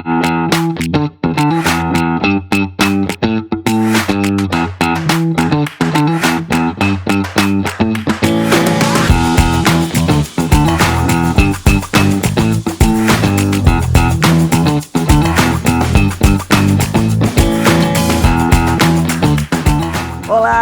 Olá,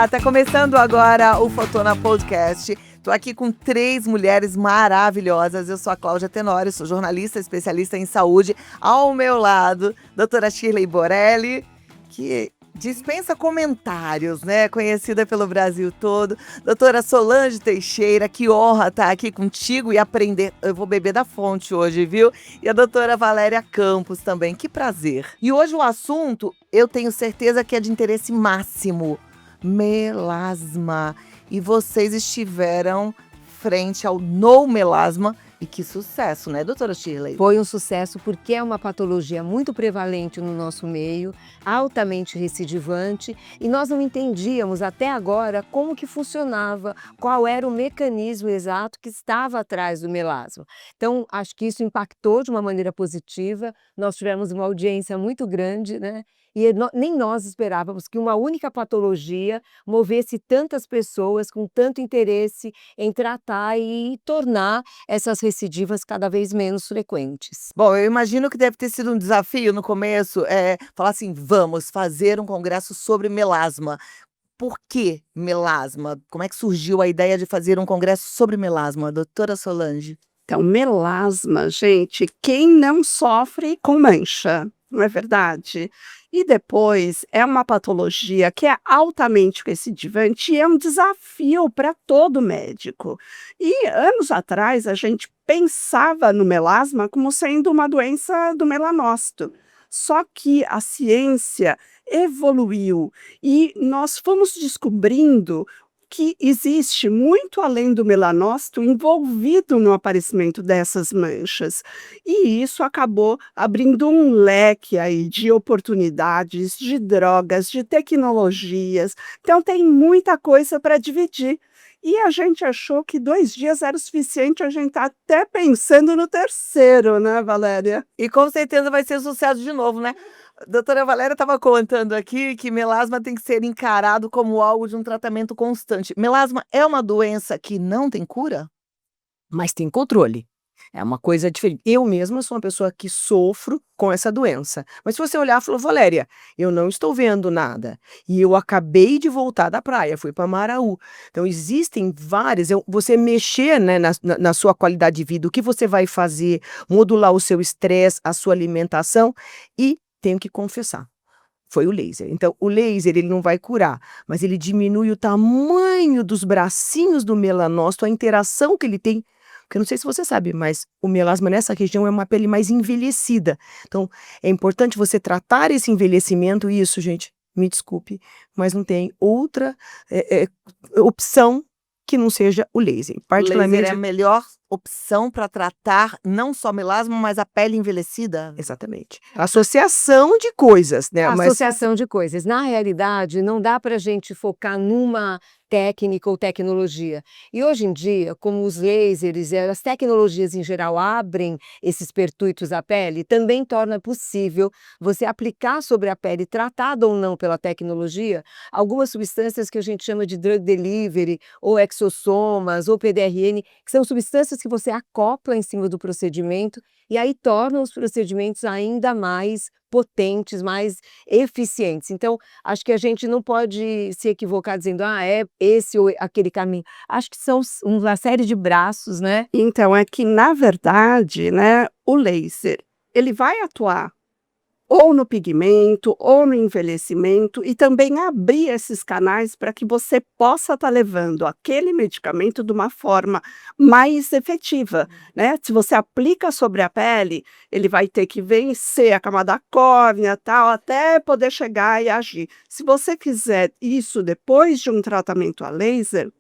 tá começando agora o Fotona Podcast. Tô aqui com 3 mulheres maravilhosas. Eu sou a Cláudia Tenório, sou jornalista especialista em saúde. Ao meu lado, doutora Shirley Borelli, que dispensa comentários, né? Conhecida pelo Brasil todo. Doutora Solange Teixeira, que honra estar aqui contigo e aprender. Eu vou beber da fonte hoje, viu? E a doutora Valéria Campos também, que prazer. E hoje o assunto, eu tenho certeza que é de interesse máximo. Melasma. E vocês estiveram frente ao No Melasma. E que sucesso, né, doutora Shirley? Foi um sucesso porque é uma patologia muito prevalente no nosso meio, altamente recidivante, e nós não entendíamos até agora como que funcionava, qual era o mecanismo exato que estava atrás do melasma. Então, acho que isso impactou de uma maneira positiva, nós tivemos uma audiência muito grande, né? E nem nós esperávamos que uma única patologia movesse tantas pessoas com tanto interesse em tratar e tornar essas recidivas cada vez menos frequentes. Bom, eu imagino que deve ter sido um desafio no começo, falar assim: vamos fazer um congresso sobre melasma. Por que melasma? Como é que surgiu a ideia de fazer um congresso sobre melasma, doutora Solange? Então, melasma, gente, quem não sofre com mancha, não é verdade? E depois é uma patologia que é altamente recidivante e é um desafio para todo médico. E anos atrás a gente pensava no melasma como sendo uma doença do melanócito. Só que a ciência evoluiu e nós fomos descobrindo que existe muito além do melanócito envolvido no aparecimento dessas manchas. E isso acabou abrindo um leque aí de oportunidades, de drogas, de tecnologias. Então tem muita coisa para dividir. E a gente achou que 2 dias era o suficiente, a gente está até pensando no terceiro, né, Valéria? E com certeza vai ser sucesso de novo, né? Doutora Valéria estava contando aqui que melasma tem que ser encarado como algo de um tratamento constante. Melasma é uma doença que não tem cura? Mas tem controle. É uma coisa diferente. Eu mesma sou uma pessoa que sofro com essa doença. Mas se você olhar e falar: Valéria, eu não estou vendo nada. E eu acabei de voltar da praia, fui para Maraú. Então, existem várias. Você mexer, né, na sua qualidade de vida, o que você vai fazer, modular o seu estresse, a sua alimentação. E tenho que confessar, foi o laser. Então, o laser ele não vai curar, mas ele diminui o tamanho dos bracinhos do melanócito, a interação que ele tem. Porque eu não sei se você sabe, mas o melasma nessa região é uma pele mais envelhecida. Então, é importante você tratar esse envelhecimento. E isso, gente, me desculpe, mas não tem outra opção que não seja o laser. Particularmente, o laser é a melhor opção para tratar não só melasma, mas a pele envelhecida? Exatamente. Associação de coisas, né? Associação de coisas. Na realidade, não dá para a gente focar numa técnica ou tecnologia. E hoje em dia, como os lasers e as tecnologias em geral abrem esses pertuitos à pele, também torna possível você aplicar sobre a pele, tratada ou não pela tecnologia, algumas substâncias que a gente chama de drug delivery, ou exossomas, ou PDRN, que são substâncias que você acopla em cima do procedimento e aí tornam os procedimentos ainda mais potentes, mais eficientes. Então, acho que a gente não pode se equivocar dizendo, é esse ou aquele caminho. Acho que são uma série de braços, né? Então, é que, na verdade, né, o laser, ele vai atuar ou no pigmento, ou no envelhecimento, e também abrir esses canais para que você possa estar levando aquele medicamento de uma forma mais efetiva, né? Se você aplica sobre a pele, ele vai ter que vencer a camada córnea, tal, até poder chegar e agir. Se você quiser isso depois de um tratamento a laser,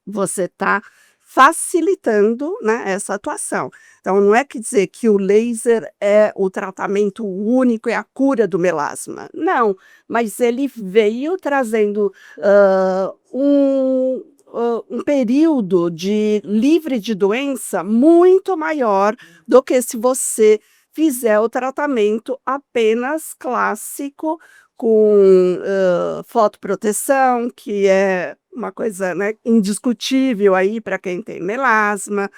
você está facilitando, né, essa atuação. Então, não é que dizer que o laser é o tratamento único, é a cura do melasma. Não, mas ele veio trazendo um período livre de doença muito maior do que se você fizer o tratamento apenas clássico com fotoproteção, que é uma coisa, né, indiscutível aí para quem tem melasma.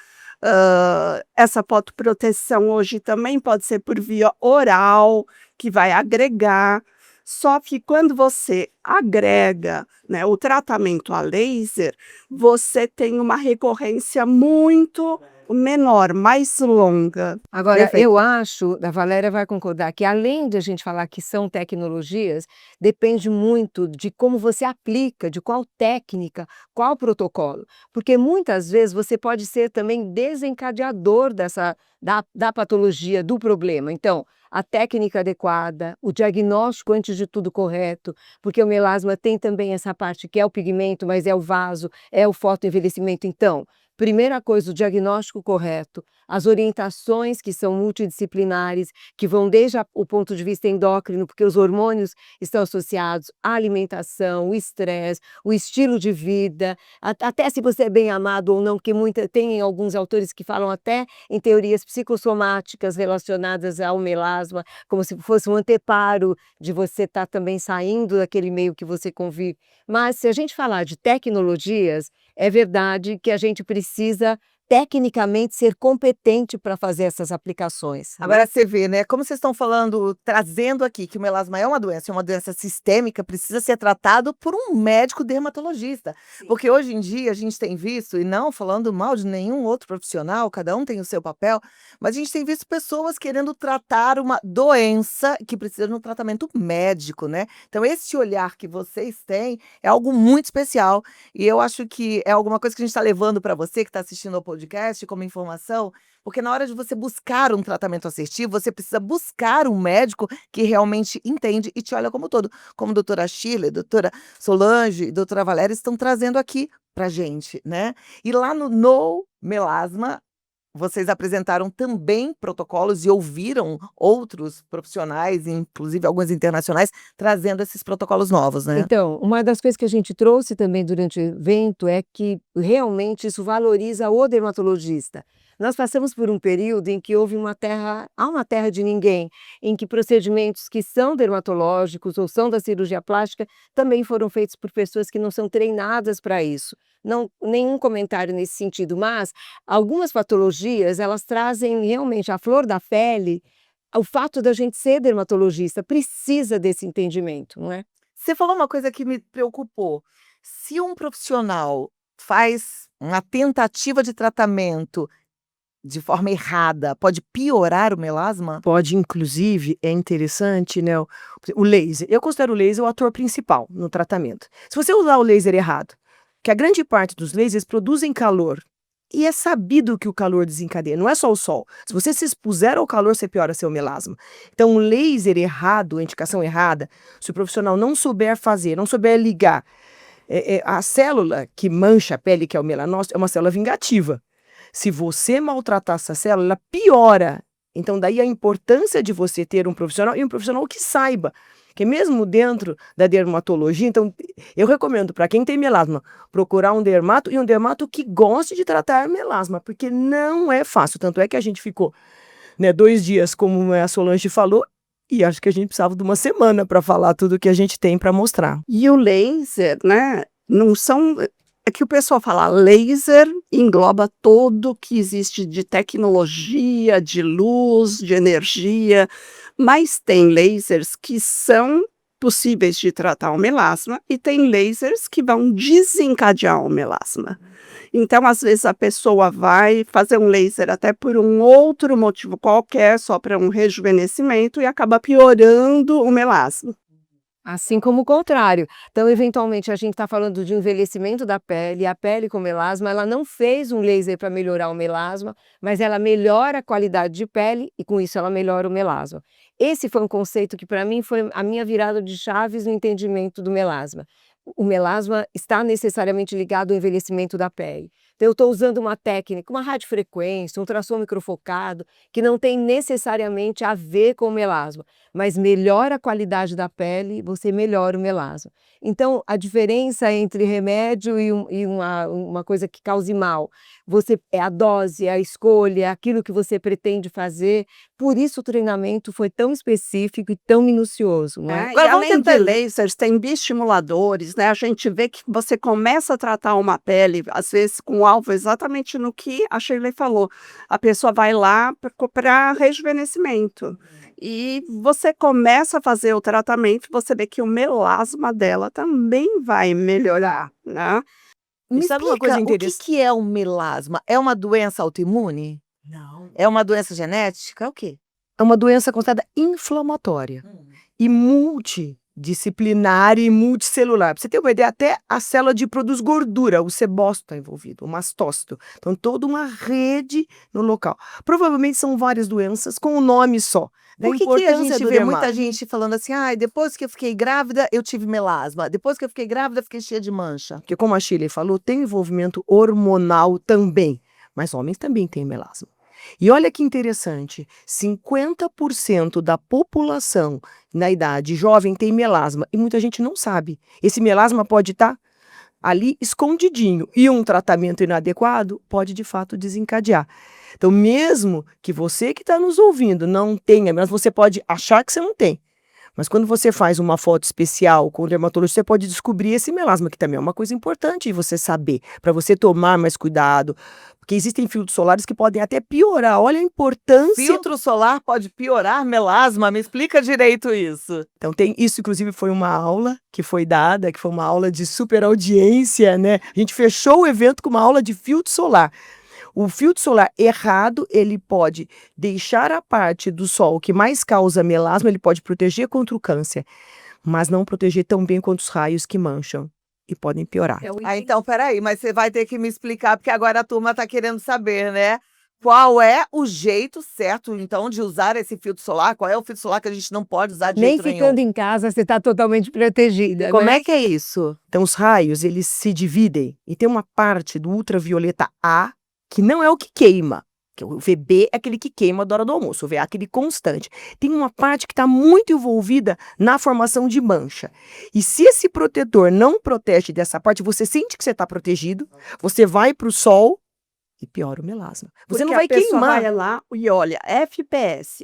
Essa fotoproteção hoje também pode ser por via oral, que vai agregar. Só que quando você agrega, né, o tratamento a laser, você tem uma recorrência muito menor, mais longa. Agora, Perfeito. eu acho, a Valéria vai concordar, que além de a gente falar que são tecnologias, depende muito de como você aplica, de qual técnica, qual protocolo. Porque muitas vezes você pode ser também desencadeador da patologia, do problema. Então, a técnica adequada, o diagnóstico antes de tudo correto, porque o melasma tem também essa parte que é o pigmento, mas é o vaso, é o fotoenvelhecimento. Então, primeira coisa, o diagnóstico correto, as orientações que são multidisciplinares, que vão desde o ponto de vista endócrino, porque os hormônios estão associados à alimentação, o estresse, o estilo de vida, até se você é bem amado ou não, que tem alguns autores que falam até em teorias psicossomáticas relacionadas ao melasma, como se fosse um anteparo de você estar também saindo daquele meio que você convive. Mas se a gente falar de tecnologias, é verdade que a gente precisa tecnicamente ser competente para fazer essas aplicações, né? Agora você vê, né, como vocês estão falando, trazendo aqui que o melasma é uma doença sistêmica, precisa ser tratado por um médico dermatologista. Porque hoje em dia a gente tem visto, e não falando mal de nenhum outro profissional, cada um tem o seu papel, mas a gente tem visto pessoas querendo tratar uma doença que precisa de um tratamento médico, né? Então esse olhar que vocês têm é algo muito especial e eu acho que é alguma coisa que a gente está levando para você que está assistindo ao podcast como informação, porque na hora de você buscar um tratamento assertivo, você precisa buscar um médico que realmente entende e te olha como todo, como a doutora Shirley, doutora Solange e doutora Valéria estão trazendo aqui pra gente, né? E lá no Melasma, vocês apresentaram também protocolos e ouviram outros profissionais, inclusive alguns internacionais, trazendo esses protocolos novos, né? Então, uma das coisas que a gente trouxe também durante o evento é que realmente isso valoriza o dermatologista. Nós passamos por um período em que há uma terra de ninguém, em que procedimentos que são dermatológicos ou são da cirurgia plástica também foram feitos por pessoas que não são treinadas para isso. Não, nenhum comentário nesse sentido, mas algumas patologias, elas trazem realmente a flor da pele. O fato da gente ser dermatologista precisa desse entendimento, não é? Você falou uma coisa que me preocupou. Se um profissional faz uma tentativa de tratamento de forma errada, pode piorar o melasma? Pode, inclusive, é interessante, né, o laser. Eu considero o laser o ator principal no tratamento. Se você usar o laser errado, que a grande parte dos lasers produzem calor, e é sabido que o calor desencadeia, não é só o sol. Se você se expuser ao calor, você piora seu melasma. Então, um laser errado, a indicação errada, se o profissional não souber fazer, não souber ligar, a célula que mancha a pele, que é o melanócito, é uma célula vingativa. Se você maltratar essa célula, ela piora. Então, daí a importância de você ter um profissional, e um profissional que saiba. Que mesmo dentro da dermatologia, então, eu recomendo para quem tem melasma, procurar um dermato, e um dermato que goste de tratar melasma, porque não é fácil. Tanto é que a gente ficou, né, 2 dias, como a Solange falou, e acho que a gente precisava de uma semana para falar tudo que a gente tem para mostrar. E o laser, né, não são. É que o pessoal fala laser engloba tudo que existe de tecnologia, de luz, de energia, mas tem lasers que são possíveis de tratar o melasma e tem lasers que vão desencadear o melasma. Então, às vezes, a pessoa vai fazer um laser até por um outro motivo qualquer, só para um rejuvenescimento, e acaba piorando o melasma. Assim como o contrário. Então, eventualmente, a gente está falando de envelhecimento da pele, a pele com melasma, ela não fez um laser para melhorar o melasma, mas ela melhora a qualidade de pele e, com isso, ela melhora o melasma. Esse foi um conceito que, para mim, foi a minha virada de chaves no entendimento do melasma. O melasma está necessariamente ligado ao envelhecimento da pele. Então, eu estou usando uma técnica, uma radiofrequência, um ultrassom microfocado, que não tem necessariamente a ver com o melasma, mas melhora a qualidade da pele, você melhora o melasma. Então, a diferença entre remédio e uma coisa que cause mal, é a dose, é a escolha, é aquilo que você pretende fazer. Por isso o treinamento foi tão específico e tão minucioso, não é? E Agora vamos além de tentar- lasers, tem bioestimuladores, né? A gente vê que você começa a tratar uma pele, às vezes com alvo exatamente no que a Shirley falou. A pessoa vai lá para rejuvenescimento. E você começa a fazer o tratamento, você vê que o melasma dela também vai melhorar, né? Me sabe uma explica, coisa o que interessante? que é o melasma? É uma doença autoimune? Não. É uma doença genética? É o quê? É uma doença considerada inflamatória e multidisciplinar e multicelular. Pra você ter uma ideia, até a célula de produz gordura, o sebócito está envolvido, o mastócito. Então, toda uma rede no local. Provavelmente são várias doenças com um nome só. Da Por que que a importância gente do vê muita dermato. gente falando assim, ai, depois que eu fiquei grávida, eu tive melasma. Depois que eu fiquei grávida, eu fiquei cheia de mancha. Porque, como a Shirley falou, tem envolvimento hormonal também, mas homens também têm melasma. E olha que interessante, 50% da população na idade jovem tem melasma e muita gente não sabe. Esse melasma pode estar ali escondidinho e um tratamento inadequado pode de fato desencadear. Então, mesmo que você que está nos ouvindo não tenha, mas você pode achar que você não tem. Mas quando você faz uma foto especial com o dermatologista, você pode descobrir esse melasma, que também é uma coisa importante você saber, para você tomar mais cuidado, porque existem filtros solares que podem até piorar. Olha a importância. Filtro solar pode piorar melasma? Me explica direito isso. Então, tem isso, inclusive, foi uma aula que foi dada, que foi uma aula de super audiência, né? A gente fechou o evento com uma aula de filtro solar. O filtro solar errado, ele pode deixar a parte do sol que mais causa melasma, ele pode proteger contra o câncer, mas não proteger tão bem quanto os raios que mancham e podem piorar. Ah, então, peraí, mas você vai ter que me explicar, porque agora a turma tá querendo saber, né? Qual é o jeito certo, então, de usar esse filtro solar? Qual é o filtro solar que a gente não pode usar de Nem jeito nenhum? ficando em casa você está totalmente protegida, Como né? é que é isso? Então, os raios, eles se dividem e tem uma parte do ultravioleta A que não é o que queima. Que o VB é aquele que queima da hora do almoço, o VA é aquele constante. Tem uma parte que está muito envolvida na formação de mancha. E se esse protetor não protege dessa parte, você sente que você está protegido, você vai para o sol e piora o melasma. Você não Porque vai a pessoa queimar. vai lá e olha, FPS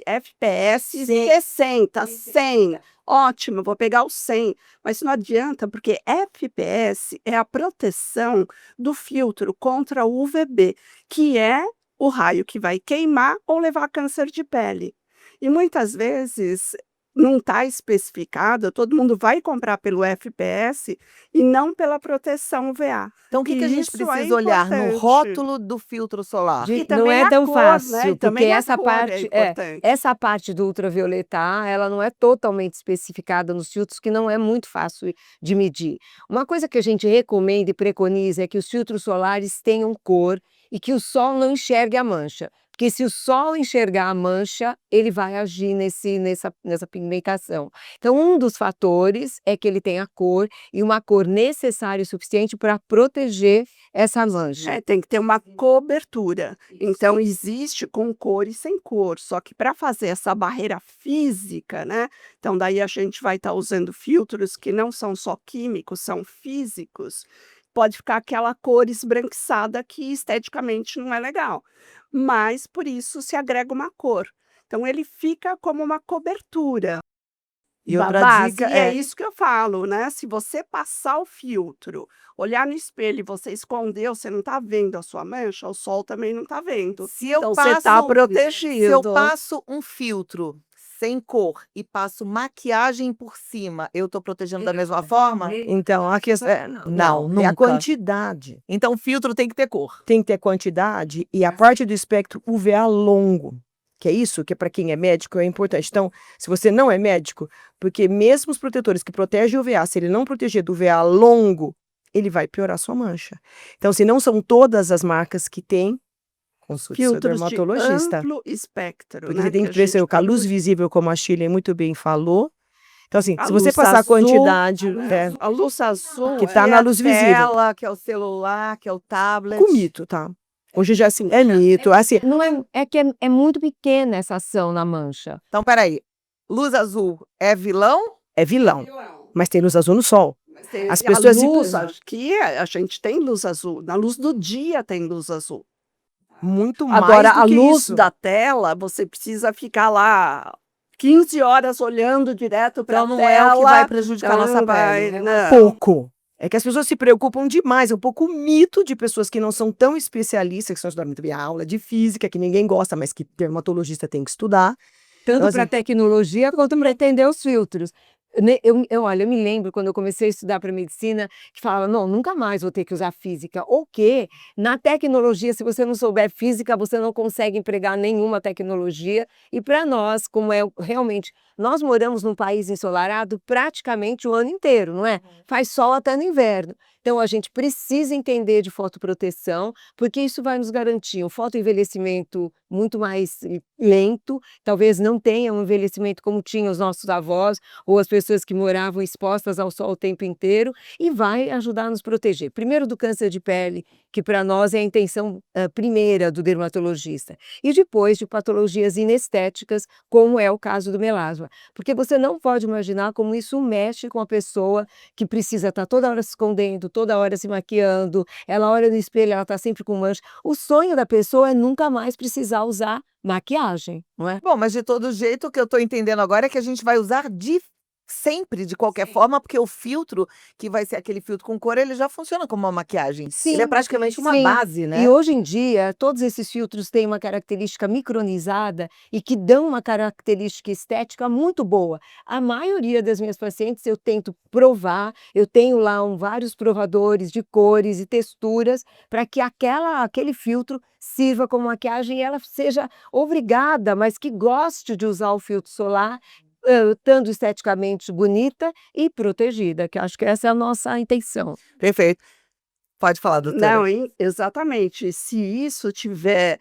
Sim. 60, 100, ótimo, eu vou pegar o 100, mas não adianta, porque FPS é a proteção do filtro contra o UVB, que é o raio que vai queimar ou levar a câncer de pele. E muitas vezes não está especificado, todo mundo vai comprar pelo FPS e não pela proteção UVA. Então, o que que a gente Isso é precisa olhar no importante. rótulo do filtro solar? E Não também é a tão cor, fácil, né? E porque também a essa cor é parte importante. essa parte do ultravioleta A, ela não é totalmente especificada nos filtros, que não é muito fácil de medir. Uma coisa que a gente recomenda e preconiza é que os filtros solares tenham cor e que o sol não enxergue a mancha. Porque se o sol enxergar a mancha, ele vai agir nessa pigmentação. Então, um dos fatores é que ele tenha cor e uma cor necessária e suficiente para proteger essa mancha. Tem que ter uma cobertura. Então, existe com cor e sem cor. Só que para fazer essa barreira física, né? Então, daí a gente vai estar usando filtros que não são só químicos, são físicos. Pode ficar aquela cor esbranquiçada que esteticamente não é legal. Mas, por isso, se agrega uma cor. Então, ele fica como uma cobertura. E Da outra base, dica e é é isso que eu falo, né? Se você passar o filtro, olhar no espelho e você escondeu, você não está vendo a sua mancha, o sol também não está vendo. se eu Então, passo, você está se protegido. eu passo um filtro sem cor e passo maquiagem por cima, eu tô protegendo da mesma forma? Então, a questão Não, é a nunca. quantidade. Então, o filtro tem que ter cor. Tem que ter quantidade e a parte do espectro UVA longo, que é isso que para quem é médico é importante. Então, se você não é médico, porque mesmo os protetores que protegem o UVA, se ele não proteger do UVA longo, ele vai piorar sua mancha. Então, se não são todas as marcas que tem, consulte seu Filtros de dermatologista. amplo espectro, Porque né? você tem a que perceber gente com a luz produz. visível, como a Shirley muito bem falou. Então, assim, A se você luz passar a azul, quantidade, a luz azul que tá É na a luz visível. tela, que é o celular, que é o tablet. Com mito, tá? Hoje já assim, é mito, assim, Não é que é muito pequena essa ação na mancha. Então, peraí. Luz azul é vilão? é vilão, mas tem luz azul no sol. Mas tem As a pessoas luz, aqui a gente tem luz azul, na luz do dia tem luz azul. muito Agora, mais do a que luz isso. da tela, você precisa ficar lá 15 horas olhando direto para a Então tela. não é o que vai prejudicar a então nossa não vai, pele. não. Pouco. É que as pessoas se preocupam demais, é um pouco mito de pessoas que não são tão especialistas, que são estudar muito bem a aula de física, que ninguém gosta, mas que dermatologista tem que estudar. Tanto Então, para assim, tecnologia quanto para entender os filtros. Olha, eu me lembro quando eu comecei a estudar para medicina, que falava, não, nunca mais vou ter que usar física. Ou que, na tecnologia, se você não souber física, você não consegue empregar nenhuma tecnologia. E para nós, como é realmente, nós moramos num país ensolarado praticamente o ano inteiro, não é? Faz sol até no inverno. Então, a gente precisa entender de fotoproteção, porque isso vai nos garantir um fotoenvelhecimento muito mais lento, talvez não tenha um envelhecimento como tinham os nossos avós ou as pessoas que moravam expostas ao sol o tempo inteiro, e vai ajudar a nos proteger. Primeiro do câncer de pele, que para nós é a intenção primeira do dermatologista, e depois de patologias inestéticas, como é o caso do melasma. Porque você não pode imaginar como isso mexe com a pessoa que precisa estar toda hora se escondendo, toda hora se maquiando, ela olha no espelho, ela está sempre com mancha. O sonho da pessoa é nunca mais precisar usar maquiagem, não é? Bom, mas de todo jeito, o que eu estou entendendo agora é que a gente vai usar sempre, de qualquer forma, porque o filtro, que vai ser aquele filtro com cor, ele já funciona como uma maquiagem. Ele é praticamente uma sim. base, né? E hoje em dia, todos esses filtros têm uma característica micronizada e que dão uma característica estética muito boa. A maioria das minhas pacientes eu tento provar, eu tenho lá vários provadores de cores e texturas para que aquele filtro sirva como maquiagem e ela seja obrigada, mas que goste de usar o filtro solar, estando esteticamente bonita e protegida, que acho que essa é a nossa intenção. Perfeito. Pode falar, doutora. Não, exatamente. Se isso tiver,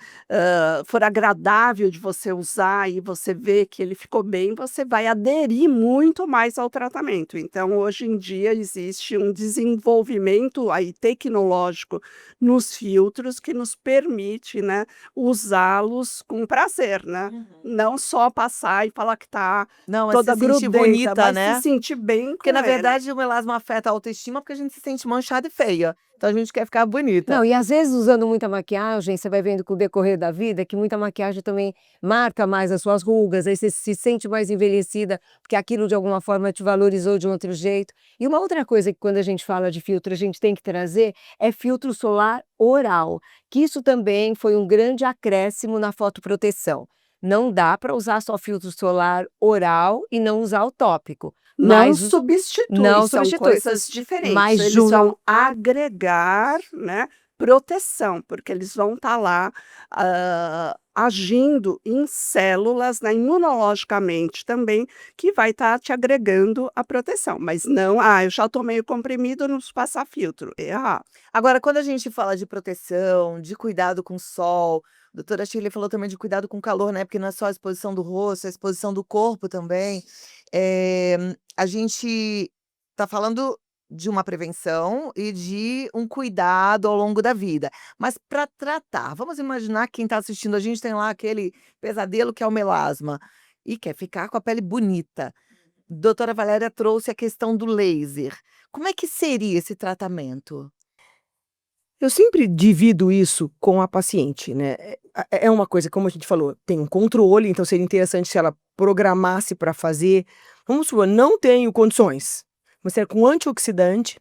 for agradável de você usar e você vê que ele ficou bem, você vai aderir muito mais ao tratamento. Então, hoje em dia, existe um desenvolvimento aí tecnológico nos filtros que nos permite, né, usá-los com prazer, né? Não só passar e falar que tá Não, é toda se sentir grudenta, bonita, mas né? se sentir bem Porque, com na ele. verdade, o melasma afeta a autoestima porque a gente se sente manchada e feia. Então a gente quer ficar bonita. Não, e às vezes usando muita maquiagem, você vai vendo com o decorrer da vida que muita maquiagem também marca mais as suas rugas, aí você se sente mais envelhecida, porque aquilo de alguma forma te valorizou de um outro jeito. E uma outra coisa que quando a gente fala de filtro, a gente tem que trazer é filtro solar oral, que isso também foi um grande acréscimo na fotoproteção. Não dá para usar só filtro solar oral e não usar o tópico. Não Mas substitui, não são substitui, coisas diferentes. mas Eles vão agregar, né, proteção, porque eles vão estar lá, agindo em células, né, imunologicamente também, que vai estar te agregando a proteção, mas não: "Ah, eu já tomei o comprimido, não preciso passar filtro", errado. Agora, quando a gente fala de proteção, de cuidado com o sol, a doutora Shirley falou também de cuidado com o calor, né? Porque não é só a exposição do rosto, é a exposição do corpo também. A gente está falando de uma prevenção e de um cuidado ao longo da vida. Mas para tratar, vamos imaginar que quem está assistindo a gente tem lá aquele pesadelo que é o melasma e quer ficar com a pele bonita. Doutora Valéria trouxe a questão do laser. Como é que seria esse tratamento? eu sempre divido isso com a paciente, né? É uma coisa, como a gente falou, tem um controle, então seria interessante se ela programasse para fazer. Vamos supor, não tenho condições. Você é com antioxidante,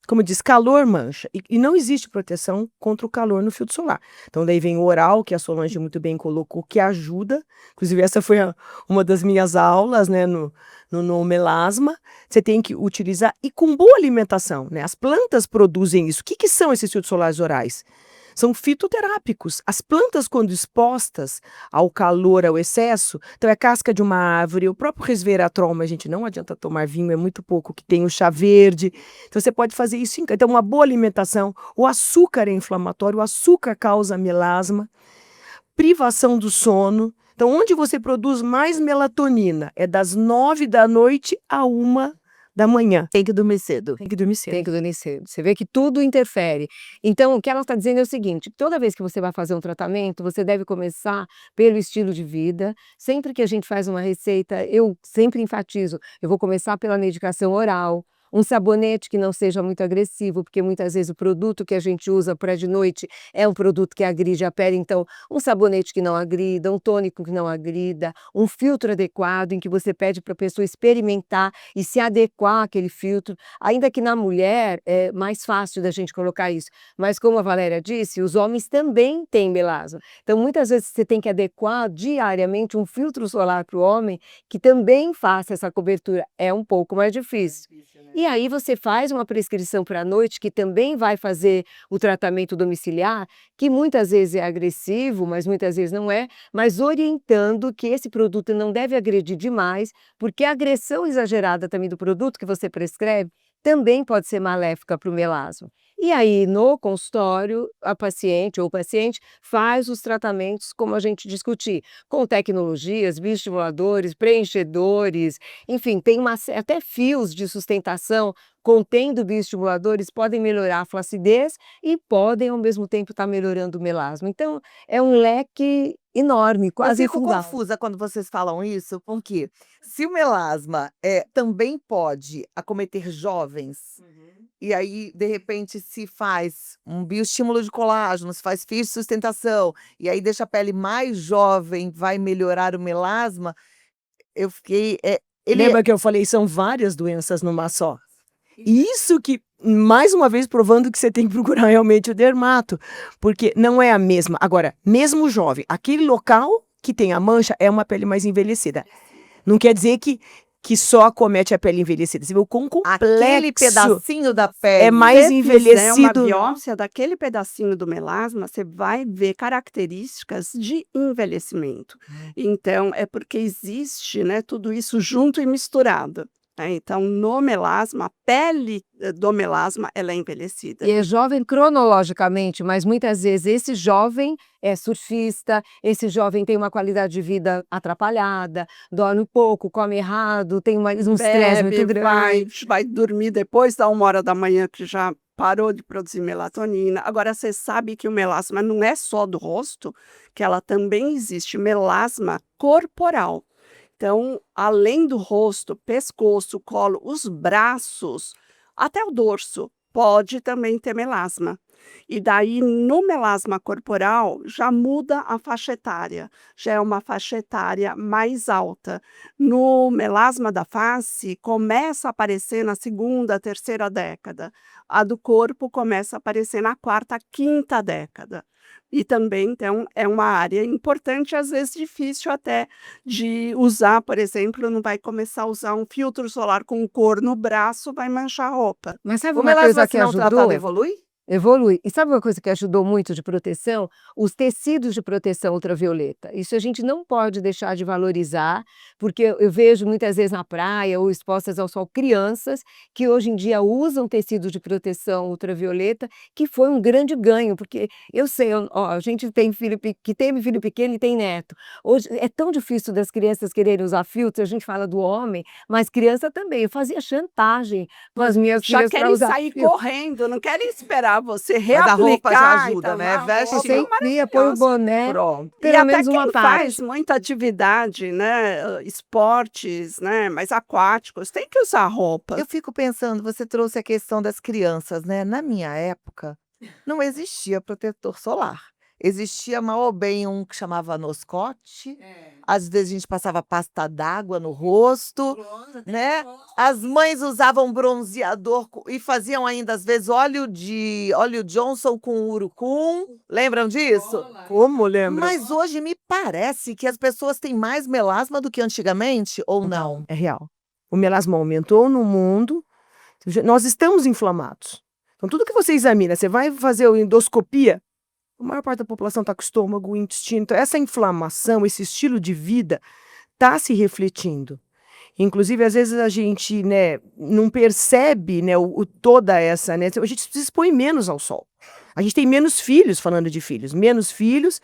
como diz, calor mancha. E não existe proteção contra o calor no filtro solar. Então, daí vem o oral, que a Solange muito bem colocou, que ajuda. Inclusive, essa foi uma das minhas aulas, né, no melasma. Você tem que utilizar, e com boa alimentação, né? As plantas produzem isso. O que são esses filtros solares orais? São fitoterápicos. As plantas, quando expostas ao calor, ao excesso, então é casca de uma árvore, o próprio resveratrol, mas a gente não adianta tomar vinho, é muito pouco, que tem o chá verde. Então você pode fazer isso. Então uma boa alimentação, o açúcar é inflamatório, o açúcar causa melasma, privação do sono. Então, onde você produz mais melatonina é das 9 da noite à 1 da manhã. Tem que dormir cedo. Tem que dormir cedo. Tem que dormir cedo. Você vê que tudo interfere. Então, o que ela está dizendo é o seguinte: toda vez que você vai fazer um tratamento, você deve começar pelo estilo de vida. Sempre que a gente faz uma receita, eu sempre enfatizo, eu vou começar pela medicação oral. Um sabonete que não seja muito agressivo, porque muitas vezes o produto que a gente usa para de noite é um produto que agride a pele. Então, um sabonete que não agrida, um tônico que não agrida, um filtro adequado em que você pede para a pessoa experimentar e se adequar àquele filtro. Ainda que na mulher é mais fácil da gente colocar isso, mas como a Valéria disse, os homens também têm melasma. Então, muitas vezes você tem que adequar diariamente um filtro solar para o homem que também faça essa cobertura. É um pouco mais difícil. E aí você faz uma prescrição para a noite, que também vai fazer o tratamento domiciliar, que muitas vezes é agressivo, mas muitas vezes não é, mas orientando que esse produto não deve agredir demais, porque a agressão exagerada também do produto que você prescreve também pode ser maléfica para o melasma. E aí, no consultório, a paciente ou o paciente faz os tratamentos como a gente discutir, com tecnologias, bioestimuladores, preenchedores, enfim, tem até fios de sustentação contendo bioestimuladores podem melhorar a flacidez e podem, ao mesmo tempo, estar melhorando o melasma. Então, é um leque enorme, Eu quase fico fungal. confusa quando vocês falam isso, porque se o melasma também pode acometer jovens, e aí, de repente, se faz um bioestímulo de colágeno, se faz fio de sustentação, e aí deixa a pele mais jovem, vai melhorar o melasma, eu fiquei. Lembra que eu falei, são várias doenças numa só. Isso que, mais uma vez, provando que você tem que procurar realmente o dermato, porque não é a mesma. Agora, mesmo jovem, aquele local que tem a mancha é uma pele mais envelhecida. Não quer dizer que só acomete a pele envelhecida. Você vê o quão Aquele complexo pedacinho da pele. é mais Se fizer uma envelhecido. biópsia daquele pedacinho do melasma, você vai ver características de envelhecimento. Então, é porque existe, né, tudo isso junto e misturado, né? Então, no melasma, a pele do melasma, ela é envelhecida. E é jovem cronologicamente, mas muitas vezes esse jovem é surfista, esse jovem tem uma qualidade de vida atrapalhada, dorme pouco, come errado, tem um estresse muito Bebe, vai, grande. vai dormir depois da 1 hora da manhã, que já parou de produzir melatonina. Agora, você sabe que o melasma não é só do rosto, que ela também existe melasma corporal. Então, além do rosto, pescoço, colo, os braços, até o dorso, pode também ter melasma. E daí, no melasma corporal, já muda a faixa etária, já é uma faixa etária mais alta. No melasma da face, começa a aparecer na segunda, terceira década. A do corpo começa a aparecer na quarta, quinta década. E também, então, é uma área importante, às vezes difícil até de usar, por exemplo, não vai começar a usar um filtro solar com cor no braço, vai manchar a roupa. Mas sabe O uma melasma, coisa se que não tratado, ajudou? evolui? Evolui. E sabe uma coisa que ajudou muito de proteção? Os tecidos de proteção ultravioleta. Isso a gente não pode deixar de valorizar, porque eu vejo muitas vezes na praia ou expostas ao sol crianças que hoje em dia usam tecidos de proteção ultravioleta, que foi um grande ganho, porque eu sei, a gente tem filho que teve filho pequeno e tem neto. Hoje é tão difícil das crianças quererem usar filtro, a gente fala do homem, mas criança também. Eu fazia chantagem com as minhas Já filhas para querem usar sair filtro. correndo, não querem esperar você Mas a roupa já reaplicar. ajuda, então, né? a Veste roupa Você é enfia, põe o maravilhosa. boné, Pronto. E pelo até menos quem uma faz parte. muita atividade, né, esportes, né, mais aquáticos, tem que usar roupa. Eu fico pensando, você trouxe a questão das crianças, né? Na minha época, não existia protetor solar. Existia mal ou bem um que chamava Noscote. Às vezes a gente passava pasta d'água no rosto, né? As mães usavam bronzeador e faziam ainda, às vezes, óleo Johnson com urucum. Lembram disso? Como lembro? Mas hoje me parece que as pessoas têm mais melasma do que antigamente, ou não? É real. O melasma aumentou no mundo. Nós estamos inflamados. Então, tudo que você examina, você vai fazer a endoscopia, a maior parte da população está com o estômago, o intestino. Então, essa inflamação, esse estilo de vida, está se refletindo. Inclusive, às vezes a gente, né, não percebe, né, toda essa, né, a gente se expõe menos ao sol. A gente tem menos filhos, falando de filhos, menos filhos,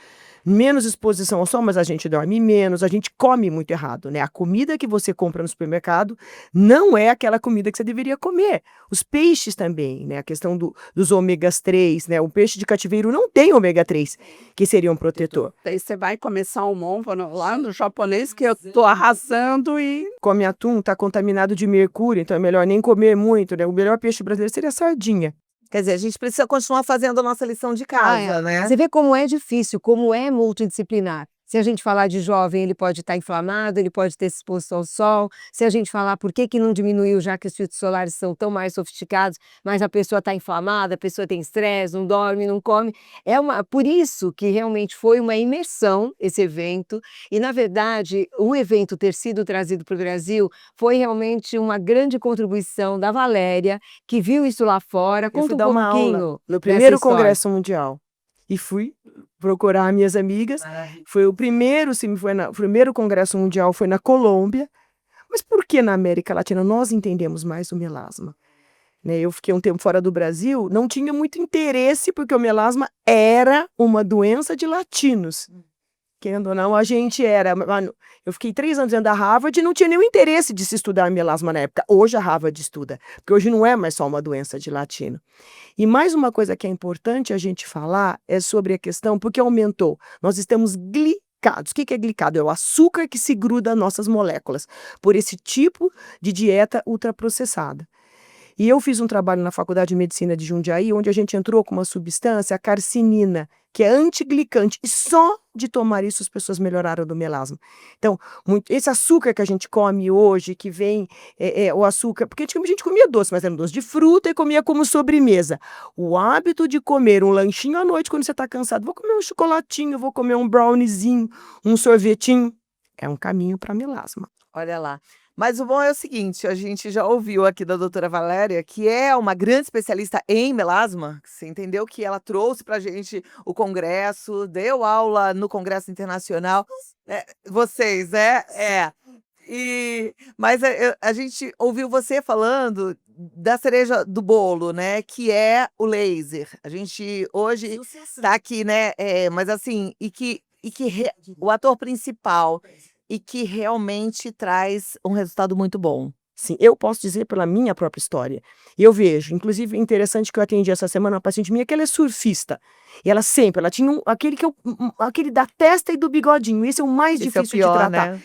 menos exposição ao sol, mas a gente dorme menos, a gente come muito errado, né? A comida que você compra no supermercado não é aquela comida que você deveria comer. Os peixes também, né? A questão dos ômegas 3, né? O peixe de cativeiro não tem ômega 3, que seria um protetor. Daí você vai comer salmão lá no japonês, que eu tô arrasando e... Come atum, tá contaminado de mercúrio, então é melhor nem comer muito, né? O melhor peixe brasileiro seria a sardinha. Quer dizer, a gente precisa continuar fazendo a nossa lição de casa, né? Você vê como é difícil, como é multidisciplinar. Se a gente falar de jovem, ele pode estar inflamado, ele pode ter se exposto ao sol. Se a gente falar por que não diminuiu, já que os filtros solares são tão mais sofisticados, mas a pessoa está inflamada, a pessoa tem estresse, não dorme, não come. Por isso que realmente foi uma imersão esse evento. E, na verdade, o evento ter sido trazido para o Brasil foi realmente uma grande contribuição da Valéria, que viu isso lá fora. Eu fui Conta um dar uma aula pouquinho no primeiro história. Congresso Mundial. E fui procurar minhas amigas. Foi o primeiro Congresso Mundial, foi na Colômbia. Mas por que na América Latina nós entendemos mais o melasma? Né, eu fiquei um tempo fora do Brasil, não tinha muito interesse, porque o melasma era uma doença de latinos. Querendo ou não, a gente era... Eu fiquei 3 anos dentro da Harvard e não tinha nenhum interesse de se estudar melasma na época. Hoje a Harvard estuda, porque hoje não é mais só uma doença de latino. E mais uma coisa que é importante a gente falar é sobre a questão, porque aumentou. Nós estamos glicados. O que é glicado? É o açúcar que se gruda às nossas moléculas, por esse tipo de dieta ultraprocessada. E eu fiz um trabalho na Faculdade de Medicina de Jundiaí, onde a gente entrou com uma substância, a carcinina, que é antiglicante. E só de tomar isso as pessoas melhoraram do melasma. Então, esse açúcar que a gente come hoje, que vem o açúcar... Porque antigamente a gente comia doce, mas era um doce de fruta e comia como sobremesa. O hábito de comer um lanchinho à noite, quando você está cansado, vou comer um chocolatinho, vou comer um browniezinho, um sorvetinho, é um caminho para melasma. Olha lá. Mas o bom é o seguinte, a gente já ouviu aqui da doutora Valéria, que é uma grande especialista em melasma. Você entendeu que ela trouxe pra gente o congresso, deu aula no Congresso Internacional. Vocês, né? Mas a gente ouviu você falando da cereja do bolo, né? Que é o laser. A gente hoje está aqui, né? Mas assim, o ator principal... E que realmente traz um resultado muito bom. Sim, eu posso dizer pela minha própria história. E eu vejo, inclusive, interessante que eu atendi essa semana uma paciente minha que ela é surfista. E ela tinha aquele da testa e do bigodinho. Esse é o mais difícil pior, de tratar. né?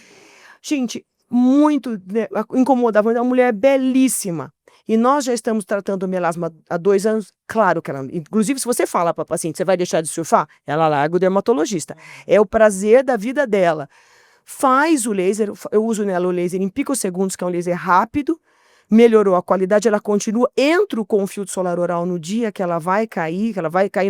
Gente, muito, né, incomodava. É uma mulher belíssima. E nós já estamos tratando o melasma há 2 anos. Claro que ela... Inclusive, se você fala para a paciente, você vai deixar de surfar? Ela larga o dermatologista. É o prazer da vida dela. Faz o laser, eu uso nela o laser em picosegundos, que é um laser rápido, melhorou a qualidade, ela continua, entro com o filtro solar oral no dia que ela vai cair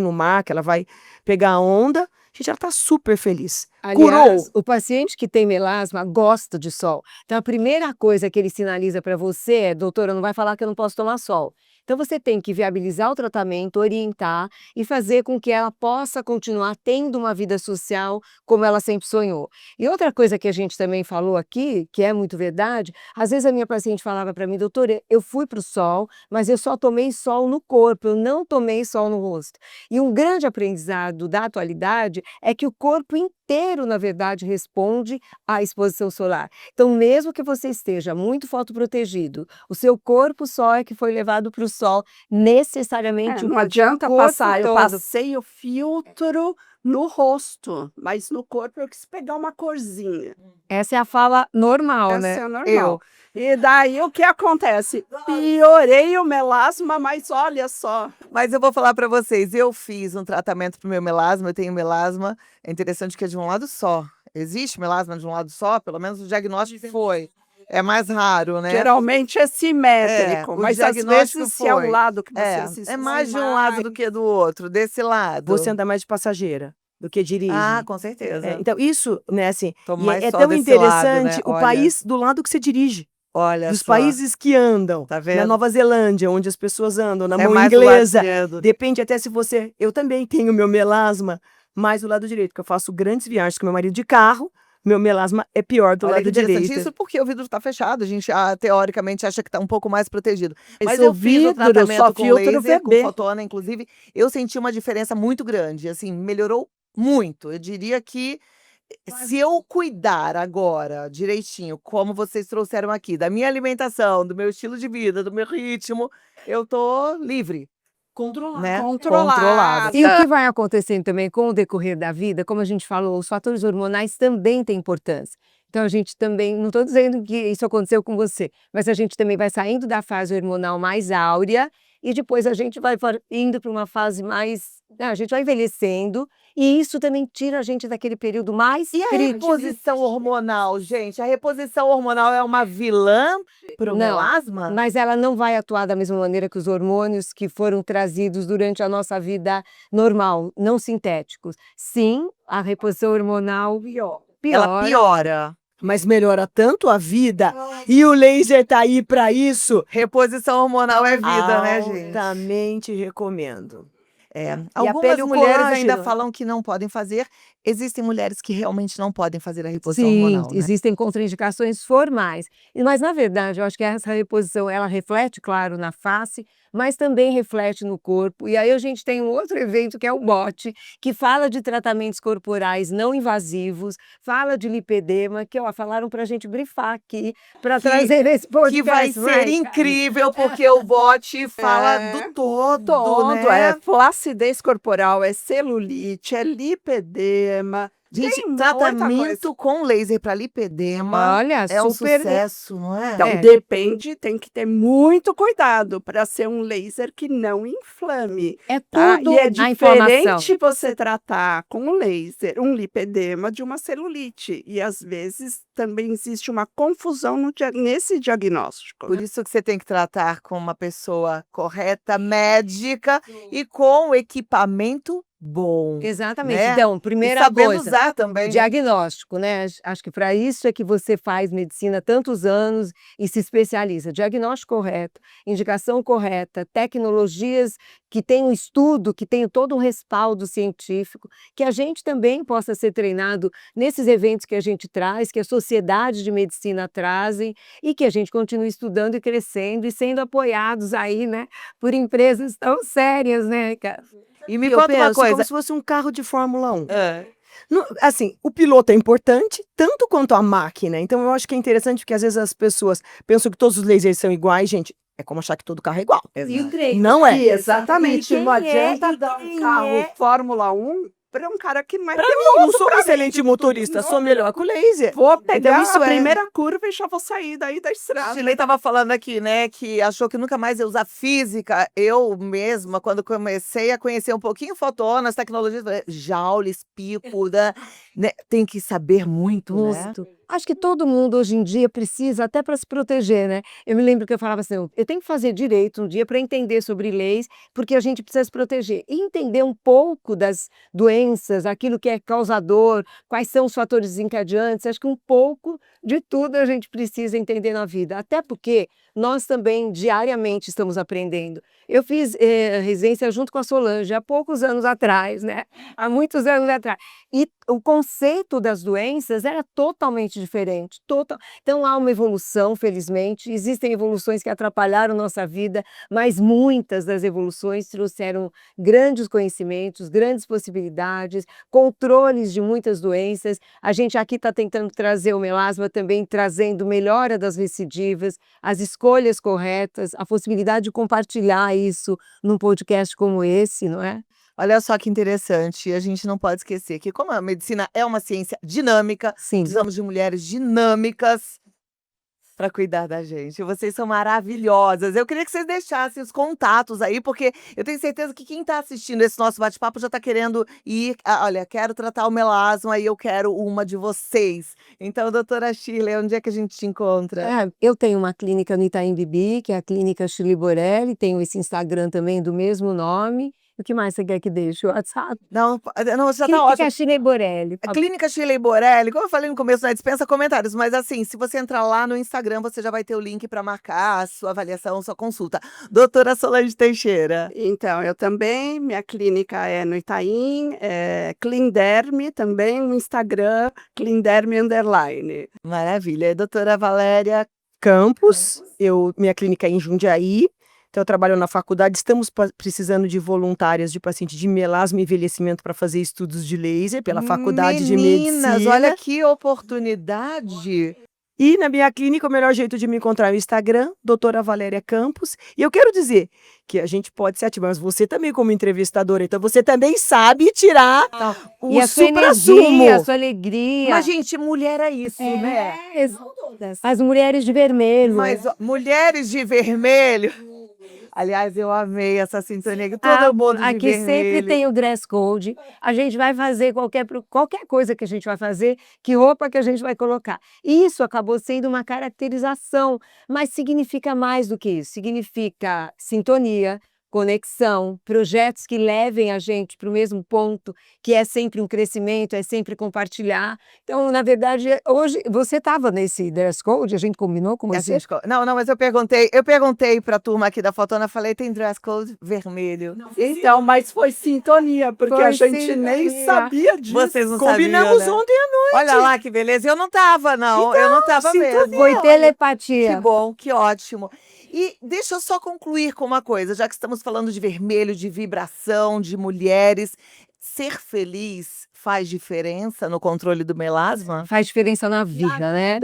no mar, que ela vai pegar a onda, gente, ela está super feliz. Aliás, o paciente que tem melasma gosta de sol. Então, a primeira coisa que ele sinaliza para você é, doutora, não vai falar que eu não posso tomar sol. Então, você tem que viabilizar o tratamento, orientar e fazer com que ela possa continuar tendo uma vida social como ela sempre sonhou. E outra coisa que a gente também falou aqui, que é muito verdade, às vezes a minha paciente falava para mim, doutora, eu fui para o sol, mas eu só tomei sol no corpo, eu não tomei sol no rosto. E um grande aprendizado da atualidade é que o corpo inteiro, na verdade, responde à exposição solar. Então, mesmo que você esteja muito fotoprotegido, o seu corpo só é que foi levado para o sol, necessariamente não adianta corpo passar, eu todo. passei o filtro no rosto, mas no corpo eu quis pegar uma corzinha. Essa é a fala normal, Essa né? é normal. E daí o que acontece? Piorei o melasma, mas olha só. Mas eu vou falar para vocês, eu fiz um tratamento para o meu melasma, eu tenho melasma, é interessante que é de um lado só. Existe melasma de um lado só? Pelo menos o diagnóstico foi. É mais raro, né? Geralmente é simétrico, o mas às diagnóstico vezes se é foi. um lado que você se É mais de um lado do que do outro, desse lado. Você anda mais de passageira do que dirige. Ah, com certeza. Então, isso, né, assim, Tomo e mais é sol tão desse interessante lado, né? o Olha. país do lado que você dirige. Olha Dos só. países que andam. Tá vendo? Na Nova Zelândia, onde as pessoas andam, na É mão mais do lado inglesa. esquerdo. Depende até se você... Eu também tenho meu melasma mais do lado direito, porque eu faço grandes viagens com meu marido de carro, meu melasma é pior do Olha lado que interessante direito. isso, porque o vidro está fechado, a gente teoricamente acha que está um pouco mais protegido. Mas Esse eu fiz o vidro, tratamento só com filtro laser, com VB. fotona, inclusive, eu senti uma diferença muito grande, assim, melhorou muito. Eu diria que se eu cuidar agora direitinho, como vocês trouxeram aqui, da minha alimentação, do meu estilo de vida, do meu ritmo, eu tô livre, né, controlada. E o que vai acontecendo também com o decorrer da vida, como a gente falou, os fatores hormonais também têm importância. Então a gente também, não estou dizendo que isso aconteceu com você, mas a gente também vai saindo da fase hormonal mais áurea e depois a gente vai indo para uma fase mais, a gente vai envelhecendo e isso também tira a gente daquele período mais E a crítico. reposição hormonal, gente? A reposição hormonal é uma vilã pro Não, melasma? mas ela não vai atuar da mesma maneira que os hormônios que foram trazidos durante a nossa vida normal, não sintéticos. Sim, a reposição hormonal Ela piora. Mas melhora tanto a vida e o laser tá aí para isso. Reposição hormonal é vida, né, gente? Altamente recomendo. É. E a Algumas pele, o mulheres ainda colágeno. falam que não podem fazer. Existem mulheres que realmente não podem fazer a reposição Sim, hormonal, né? existem contraindicações formais. Mas, na verdade, eu acho que essa reposição, ela reflete, claro, na face, mas também reflete no corpo. E aí a gente tem um outro evento que é o BOT, que fala de tratamentos corporais não invasivos, fala de lipedema, que ó, falaram para a gente brifar aqui, para trazer esse podcast. Que vai ser Maica. incrível, porque o bote fala do todo, né? É flacidez corporal, é celulite, é lipedema. Gente, Tem muita tratamento com laser para lipedema Olha, é um super. sucesso, não é? Então, depende, tem que ter muito cuidado para ser um laser que não inflame. É Tá? tudo E é a inflamação. diferente você tratar com o laser um lipedema de uma celulite. E às vezes também existe uma confusão nesse diagnóstico. Por isso que você tem que tratar com uma pessoa correta, médica e com equipamento bom. Exatamente. né? Então, E primeira sabendo coisa. usar também. Diagnóstico, né? Acho que para isso é que você faz medicina há tantos anos e se especializa. Diagnóstico correto, indicação correta, tecnologias que tenham estudo, que tenham todo um respaldo científico, que a gente também possa ser treinado nesses eventos que a gente traz, que a sociedade de medicina trazem e que a gente continue estudando e crescendo e sendo apoiados aí, né, por empresas tão sérias, né, cara? E me Eu conta uma penso como coisa. se fosse um carro de Fórmula 1. É. Assim, o piloto é importante, tanto quanto a máquina. Então, eu acho que é interessante porque às vezes as pessoas pensam que todos os lasers são iguais, gente. É como achar que todo carro é igual. E o treino? Não é. Exatamente. E Não quem é- adianta e dar quem um carro é- Fórmula 1 para um cara que não é Eu piloto. sou um excelente motorista, sou melhor com laser. Vou pegar Então, isso a é- primeira curva e já vou sair daí da A estrada. Shirley estava falando aqui, né, que achou que nunca mais ia usar física. Eu mesma, quando comecei a conhecer um pouquinho fotonas, tecnologias, Joules, pico, né, tem que saber muito, né? Muito. Acho que todo mundo hoje em dia precisa, até para se proteger, né? Eu me lembro que eu falava assim: eu tenho que fazer direito um dia para entender sobre leis, porque a gente precisa se proteger. E entender um pouco das doenças, aquilo que é causador, quais são os fatores desencadeantes. Acho que um pouco de tudo a gente precisa entender na vida. Até porque nós também diariamente estamos aprendendo. Eu fiz residência junto com a Solange há poucos anos atrás, né? Há muitos anos atrás. E o conceito das doenças era totalmente diferente. Então há uma evolução, felizmente. Existem evoluções que atrapalharam nossa vida, mas muitas das evoluções trouxeram grandes conhecimentos, grandes possibilidades, controles de muitas doenças. A gente aqui está tentando trazer o melasma também, trazendo melhora das recidivas, as escolhas corretas, a possibilidade de compartilhar isso num podcast como esse, não é? Olha só que interessante, a gente não pode esquecer que como a medicina é uma ciência dinâmica, Sim. precisamos de mulheres dinâmicas para cuidar da gente. Vocês são maravilhosas. Eu queria que vocês deixassem os contatos aí, porque eu tenho certeza que quem está assistindo esse nosso bate-papo já está querendo ir. Olha, quero tratar o melasma e eu quero uma de vocês. Então, doutora Shirley, onde é que a gente te encontra? Eu tenho uma clínica no Itaim Bibi, que é a Clínica Shirley Borelli, tenho esse Instagram também do mesmo nome. O que mais você quer que deixe? O WhatsApp? Não, já está Clínica ótimo. Shirley Borelli. A Clínica Shirley Borelli, como eu falei no começo, né, dispensa comentários, mas assim, se você entrar lá no Instagram, você já vai ter o link para marcar a sua avaliação, sua consulta. Doutora Solange Teixeira. Então, eu também, minha clínica é no Itaim, Clinderme também, no Instagram, Clinderme _. Maravilha. E doutora Valéria. Campos, minha clínica é em Jundiaí, Então, eu trabalho na faculdade, estamos precisando de voluntárias de paciente de melasma e envelhecimento para fazer estudos de laser pela faculdade de Meninas, medicina. olha que oportunidade. E na minha clínica, o melhor jeito de me encontrar é o Instagram, doutora Valéria Campos. E eu quero dizer que a gente pode se ativar, mas você também como entrevistadora, então você também sabe tirar E o a sua suprassumo. energia, a sua alegria. Mas, gente, mulher é isso, né? As mulheres de vermelho. Mas ó, mulheres de vermelho. Aliás, eu amei essa sintonia. Que todo mundo de aqui vermelho. sempre tem o dress code. A gente vai fazer qualquer coisa que a gente vai fazer, que roupa que a gente vai colocar. Isso acabou sendo uma caracterização, mas significa mais do que isso. Significa sintonia, conexão, projetos que levem a gente para o mesmo ponto, que é sempre um crescimento, é sempre compartilhar. Então, na verdade, hoje você estava nesse dress code, a gente combinou com você? Não, mas eu perguntei pra turma aqui da Fotona, falei, tem dress code vermelho. Então, mas foi sintonia, porque Foi a gente nem sintonia. sabia disso. Vocês não Combinamos sabiam, né? ontem à noite. Olha lá que beleza. Eu não tava, não. Eu não tava mesmo. Foi telepatia. Que bom, que ótimo. E deixa eu só concluir com uma coisa, já que estamos falando de vermelho, de vibração, de mulheres. Ser feliz faz diferença no controle do melasma? Faz diferença na vida, né?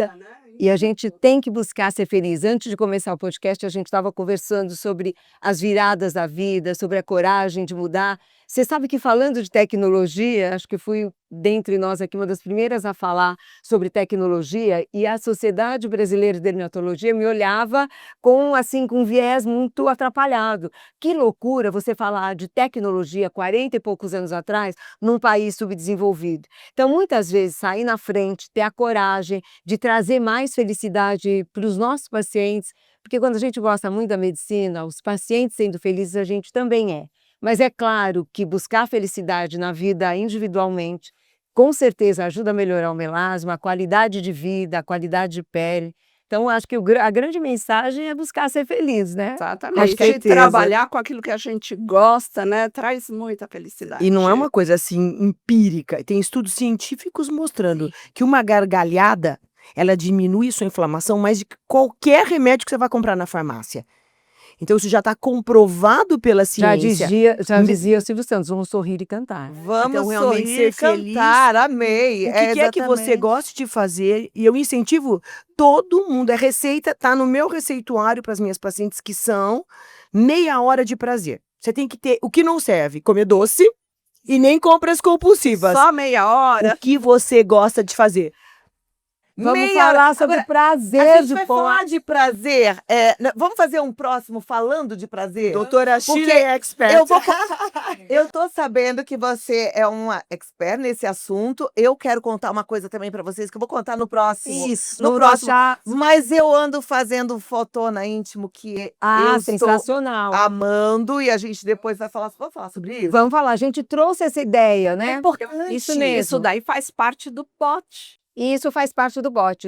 E a gente tem que buscar ser feliz. Antes de começar o podcast, a gente estava conversando sobre as viradas da vida, sobre a coragem de mudar. Você sabe que falando de tecnologia, acho que fui, dentre nós aqui, uma das primeiras a falar sobre tecnologia, e a Sociedade Brasileira de Dermatologia me olhava com um viés muito atrapalhado. Que loucura você falar de tecnologia 40 e poucos anos atrás num país subdesenvolvido. Então, muitas vezes, sair na frente, ter a coragem de trazer mais felicidade para os nossos pacientes, porque quando a gente gosta muito da medicina, os pacientes sendo felizes, a gente também é. Mas é claro que buscar felicidade na vida individualmente, com certeza ajuda a melhorar o melasma, a qualidade de vida, a qualidade de pele. Então, acho que a grande mensagem é buscar ser feliz, né? Exatamente. Com certeza. Trabalhar com aquilo que a gente gosta, né, traz muita felicidade. E não é uma coisa assim empírica. Tem estudos científicos mostrando que uma gargalhada, ela diminui sua inflamação mais de que qualquer remédio que você vai comprar na farmácia. Então, isso já está comprovado pela ciência. Já dizia o Silvio Santos, vamos sorrir e cantar. Vamos Então, realmente sorrir, ser feliz. cantar, amei. O que quer que você exatamente. goste de fazer, e eu incentivo todo mundo. É receita, tá no meu receituário para as minhas pacientes, que são meia hora de prazer. Você tem que ter o que não serve, comer doce e nem compras compulsivas. Só meia hora. O que você gosta de fazer. Vamos Meia hora. falar sobre Agora, prazer A gente de vai pôr. falar de prazer. Vamos fazer um próximo falando de prazer? Doutora Porque Shirley é expert. Eu tô sabendo que você é uma expert nesse assunto. Eu quero contar uma coisa também pra vocês, que eu vou contar no próximo. Isso, No vou próximo. deixar- Mas eu ando fazendo fotona íntimo que eu estou sensacional. amando, e a gente depois vai falar. Vamos falar sobre isso? Vamos falar, a gente trouxe essa ideia, né? É importante. Isso mesmo. Isso daí faz parte do pote. E isso faz parte do BOT.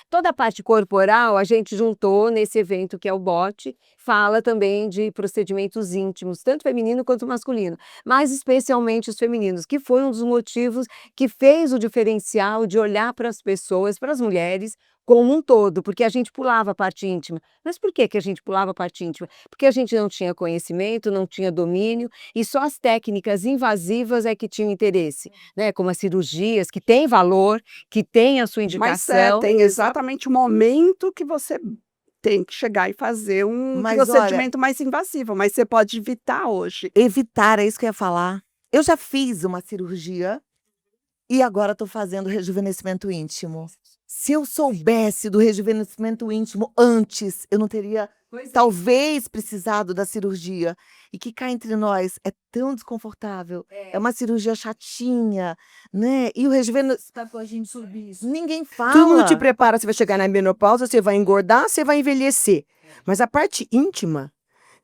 Toda a parte corporal a gente juntou nesse evento que é o BOT, fala também de procedimentos íntimos, tanto feminino quanto masculino, mas especialmente os femininos, que foi um dos motivos que fez o diferencial de olhar para as pessoas, para as mulheres, como um todo, porque a gente pulava a parte íntima. Mas por que a gente pulava a parte íntima? Porque a gente não tinha conhecimento, não tinha domínio, e só as técnicas invasivas é que tinham interesse, né? Como as cirurgias, que têm valor, que têm a sua Mas indicação. tem exatamente o momento que você tem que chegar e fazer um Mas, procedimento mais invasivo, mas você pode evitar hoje. Evitar, é isso que eu ia falar. Eu já fiz uma cirurgia e agora estou fazendo rejuvenescimento íntimo. Se eu soubesse do rejuvenescimento íntimo antes, eu não teria talvez precisado da cirurgia. E que cá entre nós é tão desconfortável. É uma cirurgia chatinha, né? E o rejuvenescimento. Ninguém fala. Todo mundo te prepara, você vai chegar na menopausa, você vai engordar, você vai envelhecer. Mas a parte íntima,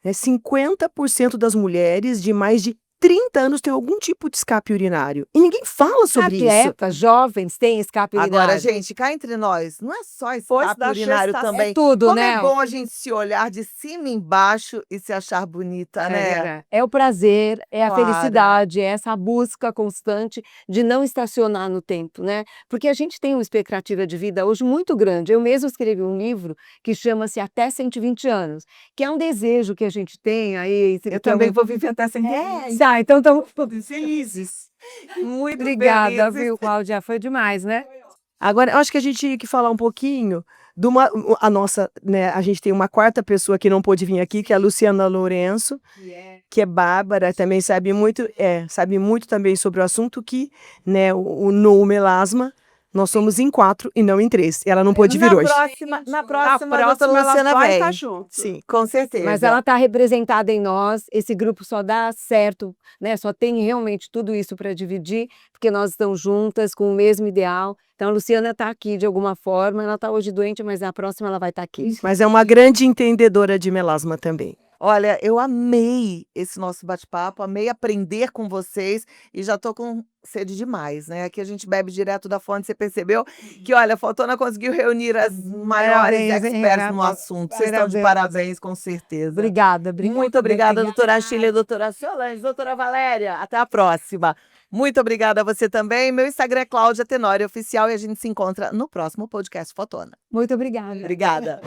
né, 50% das mulheres de mais de 30 anos tem algum tipo de escape urinário. E ninguém fala sobre isso. Atletas, jovens têm escape urinário. Agora, gente, cá entre nós, não é só Depois escape da urinário gestação. também. É tudo, Como né? é bom a gente se olhar de cima embaixo e se achar bonita, né? É o prazer, é a Claro. felicidade, é essa busca constante de não estacionar no tempo, né? Porque a gente tem uma expectativa de vida hoje muito grande. Eu mesma escrevi um livro que chama-se Até 120 anos, que é um desejo que a gente tem aí. Eu que é também um- vou viver até 100 Tá, então estamos felizes. Muito obrigada, felizes. viu, Cláudia? Foi demais, né? Agora, eu acho que a gente tinha que falar um pouquinho de a nossa, né, a gente tem uma quarta pessoa que não pôde vir aqui, que é a Luciana Lourenço, que é bárbara, também sabe muito também sobre o assunto que, né, no melasma, nós somos em 4 e não em 3. E ela não pôde vir hoje. Na próxima, a ela doutora Luciana vai vem. estar junto. Sim, com certeza. Mas ela está representada em nós, esse grupo só dá certo, né? Só tem realmente tudo isso para dividir, porque nós estamos juntas com o mesmo ideal. Então, a Luciana está aqui de alguma forma, ela está hoje doente, mas na próxima ela vai estar aqui. Mas é uma grande entendedora de melasma também. Olha, eu amei esse nosso bate-papo, amei aprender com vocês e já tô com sede demais, né? Aqui a gente bebe direto da fonte, você percebeu que, olha, a Fotona conseguiu reunir as maiores Parabéns, experts no assunto. Vocês estão de parabéns, com certeza. Obrigada. Muito obrigada, doutora Sheila e doutora Solange. Doutora Valéria, até a próxima. Muito obrigada a você também. Meu Instagram é Cláudia Tenório Oficial e a gente se encontra no próximo podcast Fotona. Muito obrigada. Obrigada.